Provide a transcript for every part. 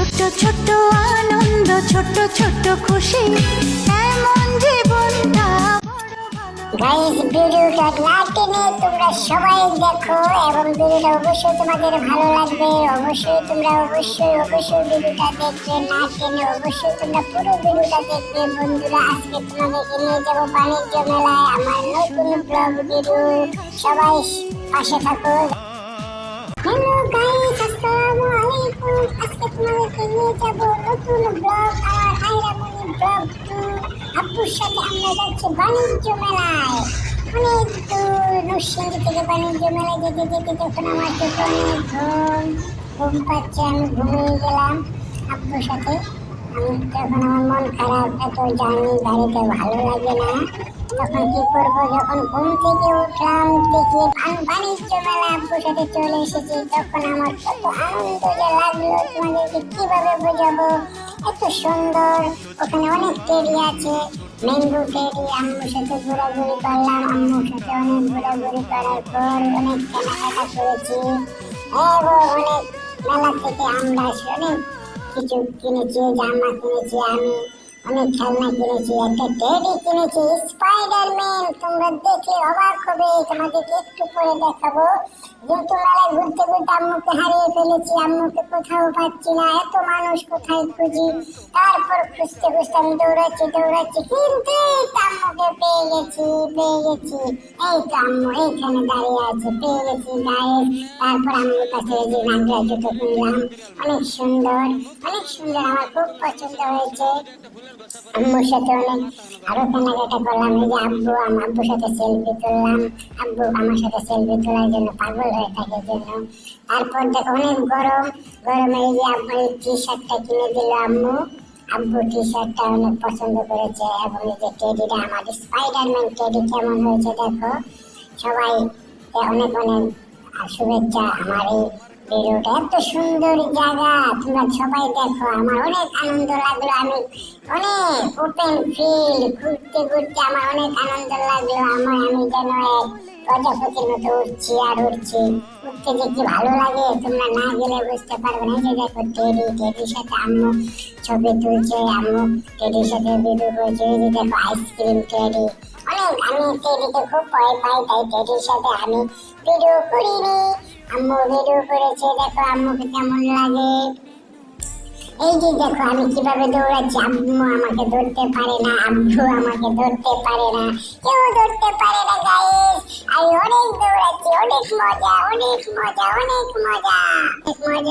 ছোট্ট ছোট্ট আনন্দ, ছোট্ট ছোট্ট খুশি, এমন জীবনটা বড় ভালো। গাইস, ভিডিওটা না টেনে তোমরা সবাই দেখো এবং ভিডিওটা অবশ্যই তোমাদের ভালো লাগবে। অবশ্যই ভিডিওটা দেখবে, না টেনে অবশ্যই তোমরা পুরো ভিডিওটা দেখবে। বন্ধুরা, আজকে তোমাদেরকে নিয়ে যাবো বাণিজ্য মেলায়, আমার নতুন ব্লগ ভিডিও। সবাই পাশে থাকো। হ্যালো গাইস, আসসালামু আলাইকুম। আজকে তোমাদেরকে নিয়ে যাবো নতুন ব্লগ, আমার আইরামনি ব্লগ 2। আব্বুর সাথে আমরা যাচ্ছি বাণিজ্য মেলায়। অনেক দূর নরসিংদী থেকে বাণিজ্য মেলায় যেতে যেতে যখন আমার চোখে অনেক ঘুম পাচ্ছে, আমি ঘুমিয়ে গেলাম আব্বুর সাথে। আমি তখন আমার মন খারাপ, এত জার্নি গাড়িতে ভালো লাগে না। তখন কি করবো, যখন ঘুম থেকে উঠলাম দেখি বাণিজ্য মেলা আব্বুর সাথে চলে এসেছি। তখন আমার কত আনন্দ যে লাগলো, তোমাদেরকে কিভাবে বোঝাবো। এত সুন্দর, ওখানে অনেক টেডি আছে, ম্যাঙ্গো টেডি। আম্মুর সাথে ঘোরাঘুরি করলাম, আম্মুর সাথে অনেক ঘোরাঘুরি করার পর অনেক কেনাকাটা করেছি এবং অনেক মেলা থেকে আমরা অনেক কিছু কিনেছি, জামা কিনেছি, আমি অনেক খেলনা কিনেছি, একটা টেডি কিনেছি স্পাইডারম্যান। তোমরা দেখে অবাক হবে, তোমাদেরকে একটু পরে দেখাবো। কিন্তু মেলায় ঘুরতে ঘুরতে আম্মুকে হারিয়ে ফেলেছি, আম্মুকে কোথাও পাচ্ছি না, এত মানুষ কোথায় খুঁজি। তারপর খুঁজতে খুঁজতে আমি দৌড়াচ্ছি, কিন্তু এই তো আম্মুকে পেয়ে গেছি। এই তো আম্মু এইখানে দাঁড়িয়ে আছে, পেয়ে গেছি গাইস। তারপর আম্মুর কাছে যে নাগরা জুতো কিনলাম, অনেক সুন্দর, আমার খুব পছন্দ হয়েছে। আম্মুর সাথে আরো কেনাকাটা করলাম। এই যে আব্বুর সাথে সেলফি তুললাম, আব্বু আমার সাথে সেলফি তোলার জন্য পাগল হয়ে থাকে জন্য। তারপর দেখো অনেক গরমে এই যে আব্বু এই টি শার্টটা কিনে দিল আব্বু টি শার্টটা অনেক পছন্দ করেছে। এবং এই যে টেডিটা, আমাদের স্পাইডারম্যান টেডি কেমন হয়েছে দেখো। সবাই অনেক শুভেচ্ছা। আমার এই ভিডিওটা এত সুন্দর জায়গা, তোমরা সবাই দেখো। আমার অনেক আনন্দ লাগলো, আমি অনেক ওপেন ফিল্ড ঘুরতে ঘুরতে আমার অনেক আনন্দ লাগলো। আমি যেন এক প্রজাপতির মতো উঠছি। উঠতে যে কি ভালো লাগে, তোমরা না গেলে বুঝতে পারবে না। এই যে দেখো টেডির সাথে আম্মু ছবি তুলছে, আম্মু টেডির সাথে ভিডিও করছে। এই যে দেখো আইসক্রিম টেডি। আমি টেডিকে খুব ভয় পাই, তাই টেডির সাথে আমি ভিডিও করিনি। আম্মু ভিডিও করেছে, দেখো আম্মুকে কেমন লাগে। এই যে দেখো আমি কিভাবে দৌড়াচ্ছি, আব্বু আমাকে ধরতে পারে না, কেউ ধরতে পারে না গাইস। আমি অনেক দৌড়াচ্ছি, অনেক মজা।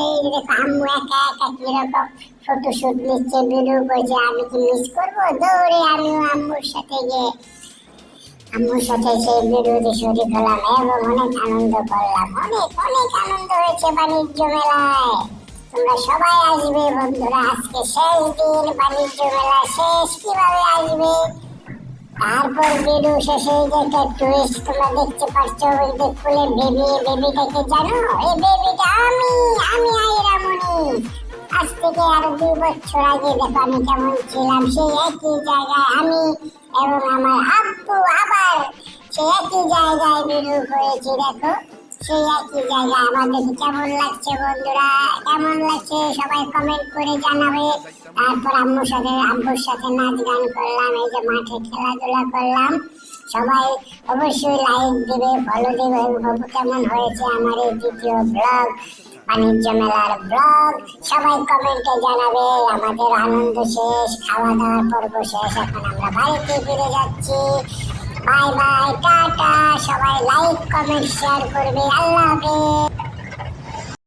এই যে দেখো আম্মু একা কিরকম ফটোশুট নিচ্ছে, ভিডিও করছে। আমি কি মিস করবো? দৌড়ে আমিও আম্মুর সাথে সেই ভিডিওতে শরীর হলাম এবং অনেক আনন্দ করলাম। অনেক আনন্দ হয়েছে বাণিজ্য মেলায়। তোমরা সবাই আসবে বন্ধুরা, আজকে শেষ দিন, বাণিজ্য মেলা শেষ। কিভাবে আসবে? তারপর ভিডিও শেষে যে একটা টুইস্ট তোমরা দেখতে পাচ্ছ, ওই যে ফুলের বেবিটাকে জানো? এই বেবিটা আমি আইরামনি। আজ থেকে আরো 2 বছর আগে দেখো আমি কেমন ছিলাম, সেই একই জায়গায় আমি এবং আমার আব্বু আবার সেই একই জায়গায় ভিডিও করেছি। দেখো সেই একই জায়গায়। আমাদের কেমন লাগছে বন্ধুরা, কেমন লাগছে সবাই কমেন্ট করে জানাবে। তারপর আব্বুর সাথে নাচ গান করলাম, এই যে মাঠে খেলাধুলা করলাম। সবাই অবশ্যই লাইক দিবে, ফলো দিবে। কেমন হয়েছে আমার এই দ্বিতীয় ব্লগ, বাণিজ্য মেলার ব্লগ, সবাই কমেন্টে জানাবে। আমাদের আনন্দ শেষ, খাওয়া দাওয়ার পর্ব শেষ, এখন আমরা বাড়িতে ফিরে যাচ্ছি। Bye bye, tata. সবাই লাইক কমেন্ট শেয়ার করবে। আল্লাহ হাফেজ।